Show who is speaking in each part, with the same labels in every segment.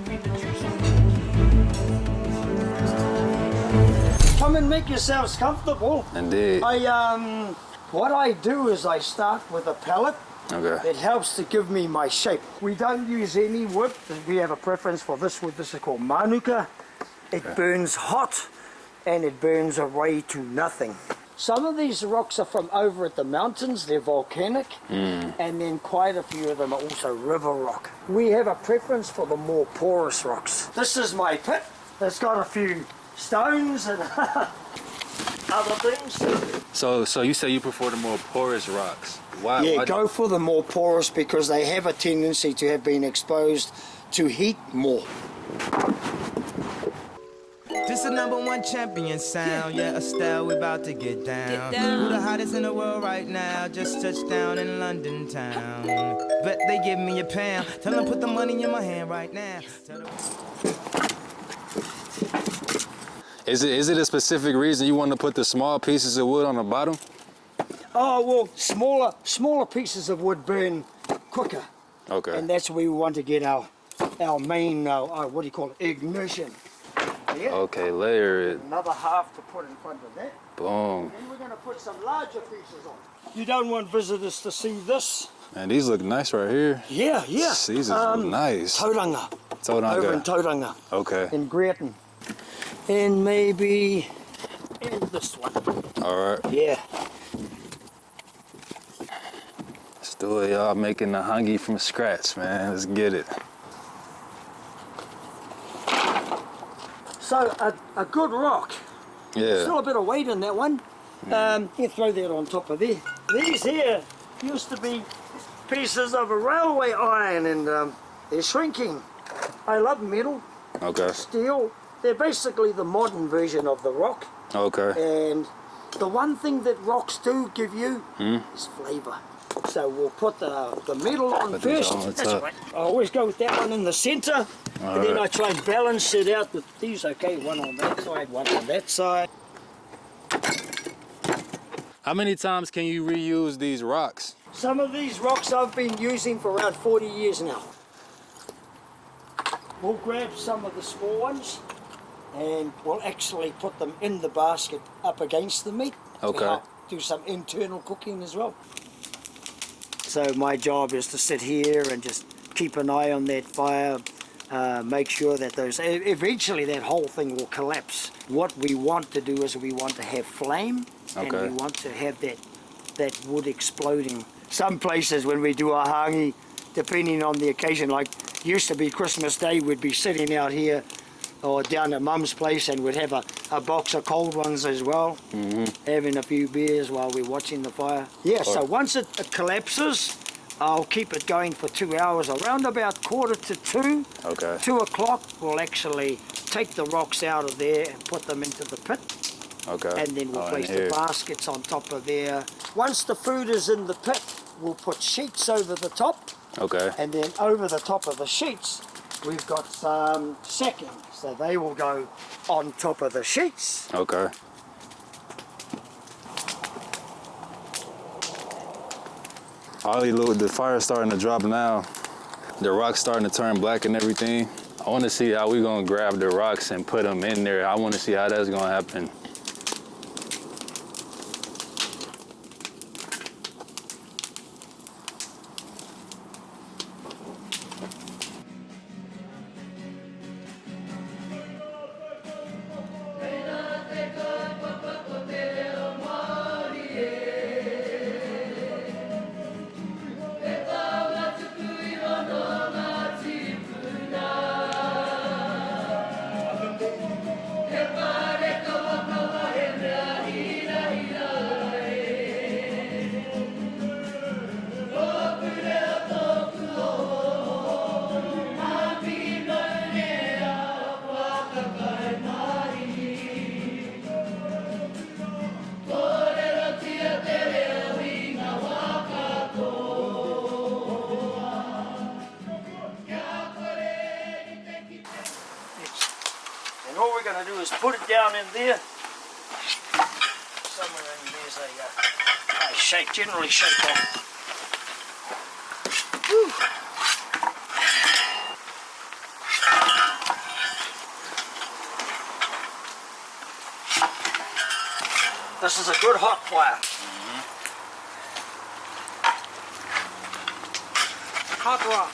Speaker 1: be the juice. Come and make yourselves comfortable.
Speaker 2: Indeed.
Speaker 1: What I do is I start with a pellet.
Speaker 2: Okay.
Speaker 1: It helps to give me my shape. We don't use any wood. We have a preference for this wood. This is called manuka. It burns hot and it burns away to nothing. Some of these rocks are from over at the mountains. They're volcanic. And then quite a few of them are also river rock. We have a preference for the more porous rocks. This is my pit. It's got a few stones and other things.
Speaker 2: So you say you prefer the more porous rocks. Why?
Speaker 1: Yeah,
Speaker 2: why
Speaker 1: go for the more porous because they have a tendency to have been exposed to heat more.
Speaker 3: This is #1 champion sound, yeah, Estelle, we about to get down. Who the hottest in the world right now? Just touched down in London town. Bet they give me a pound. Tell them put the money in my hand right now.
Speaker 2: Is it a specific reason you want to put the small pieces of wood on the bottom?
Speaker 1: Oh, well, smaller pieces of wood burn quicker.
Speaker 2: Okay.
Speaker 1: And that's where we want to get our main, what do you call it, ignition. Yeah.
Speaker 2: Okay, layer it.
Speaker 1: Another half to put in front of that.
Speaker 2: Boom.
Speaker 1: Then we're going to put some larger pieces on. You don't want visitors to see this.
Speaker 2: Man, these look nice right here.
Speaker 1: Yeah.
Speaker 2: These look nice.
Speaker 1: Tauranga. Over in Tauranga.
Speaker 2: Okay.
Speaker 1: In Greaton. And maybe in this one.
Speaker 2: All right.
Speaker 1: Yeah.
Speaker 2: Let's do it, y'all. Making the Hāngi from scratch, man. Let's get it.
Speaker 1: So a good rock.
Speaker 2: Yeah.
Speaker 1: Still a bit of weight in that one. You throw that on top of there. These here used to be pieces of a railway iron and they're shrinking. I love metal,
Speaker 2: Okay.
Speaker 1: steel. They're basically the modern version of the rock.
Speaker 2: Okay.
Speaker 1: And the one thing that rocks do give you is flavour. So we'll put the metal on
Speaker 2: Put these
Speaker 1: first.
Speaker 2: on the
Speaker 1: That's
Speaker 2: top.
Speaker 1: right. I always go with that one in the centre. And then I try and balance it out with these. Okay, one on that side, one on that side.
Speaker 2: How many times can you reuse these rocks?
Speaker 1: Some of these rocks I've been using for around 40 years now. We'll grab some of the small ones and we'll actually put them in the basket up against the meat.
Speaker 2: Okay.
Speaker 1: To help do some internal cooking as well. So my job is to sit here and just keep an eye on that fire, make sure that eventually that whole thing will collapse. What we want to do is we want to have flame and we want to have that wood exploding. Some places when we do our Hāngi, depending on the occasion, like used to be Christmas Day, we'd be sitting out here or down at Mum's place and we'd have a box of cold ones as well, having a few beers while we're watching the fire. Yeah, so once it collapses, I'll keep it going for 2 hours, around about 1:45.
Speaker 2: Okay.
Speaker 1: 2 o'clock, we'll actually take the rocks out of there and put them into the pit.
Speaker 2: Okay.
Speaker 1: And then we'll place the baskets on top of there. Once the food is in the pit, we'll put sheets over the top.
Speaker 2: Okay.
Speaker 1: And then over the top of the sheets, we've got some sacking. So they will go on top of the sheets.
Speaker 2: Okay. Ollie, look, the fire's starting to drop now. The rock's starting to turn black and everything. I want to see how we're going to grab the rocks and put them in there. I want to see how that's going to happen.
Speaker 1: All we're going to do is put it down in there. Somewhere in there's a shake, generally shake off. This is a good hot fire.
Speaker 4: Hot rock.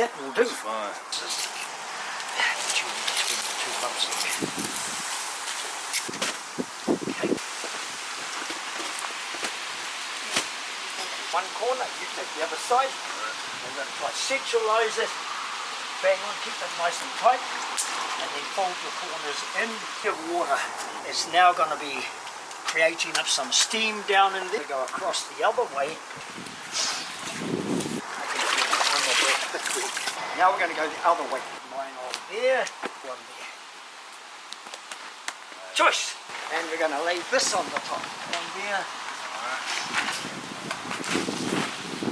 Speaker 1: That will do.
Speaker 2: Fine.
Speaker 1: Between the two bumps. Okay. One corner, you take the other side. We're going to try to centralise it. Bang on, keep it nice and tight. And then fold your corners in. The water is now going to be creating up some steam down in there. Go across the other way. Now we're going to go the other way. Line on there, one there. Choice! And we're going to lay this on the top. One there.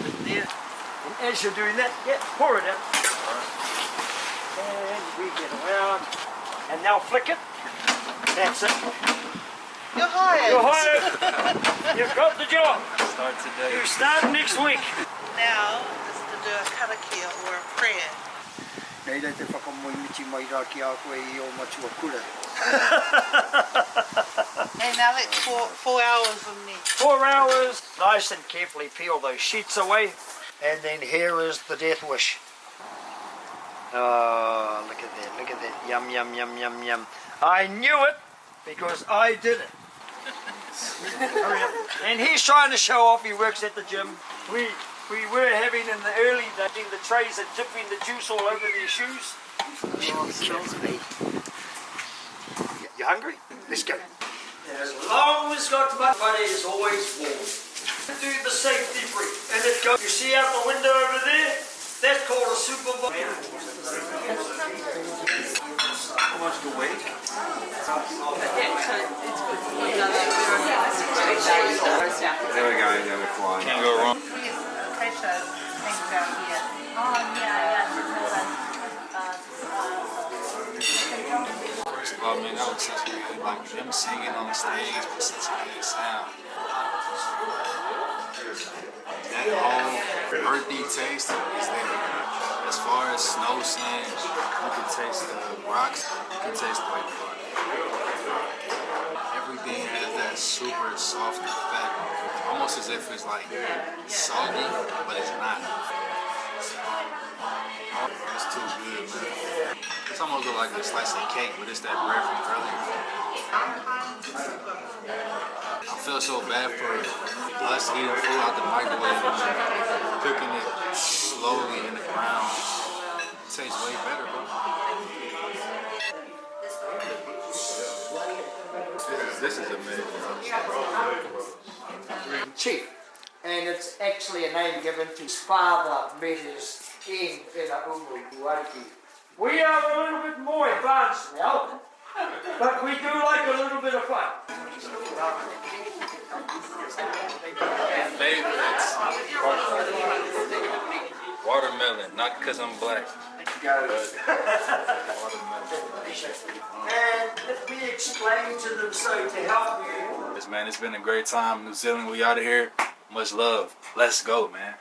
Speaker 1: Bit there. And as you're doing that, pour it out. And we get around. And now flick it. That's it.
Speaker 4: You're hired.
Speaker 1: You're hired. You've got the job.
Speaker 2: Start today.
Speaker 1: You start next week.
Speaker 4: Now is to do a karakia or a prayer.
Speaker 1: Nei rei te whakamoimiti mai rā ki a koe I o matua kura.
Speaker 4: Hey, now that's 4 hours of me.
Speaker 1: 4 hours. Nice and carefully peel those sheets away. And then here is the death wish. Oh, look at that, look at that. Yum, yum, yum, yum, yum. I knew it because I did it. Hurry up. And he's trying to show off he works at the gym. We were having in the early days the trays and dipping the juice all over their shoes. You hungry? Let's go. As long as got money is always warm. Do the safety brief. And it goes, you see out the window over there? That's called a supervisor. How much to wait?
Speaker 2: There we go, yeah, we're flying. Can't go wrong.
Speaker 4: Pressure things down here.
Speaker 2: First of all, man, that was such a good, like, them singing on the stage was such a good sound. That whole earthy taste is there. As far as snow sand, you can taste the rocks, you can taste the white water. Everything has that super soft effect, almost as if it's like salty, but it's not. It's too good, man. It's almost like a slice of cake, but it's that bread from earlier. I feel so bad for us eating food out the microwave and cooking it slowly in the ground. It tastes way better, bro. This is amazing.
Speaker 1: Chief, and it's actually a name given to his father measures in Uruguay. We are a little bit more advanced now, but we do like a little bit of fun.
Speaker 2: Favorites. Watermelon, not because I'm black.
Speaker 1: And let me explain to them so to help you.
Speaker 2: Man, it's been a great time. New Zealand, we out of here. Much love. Let's go, man.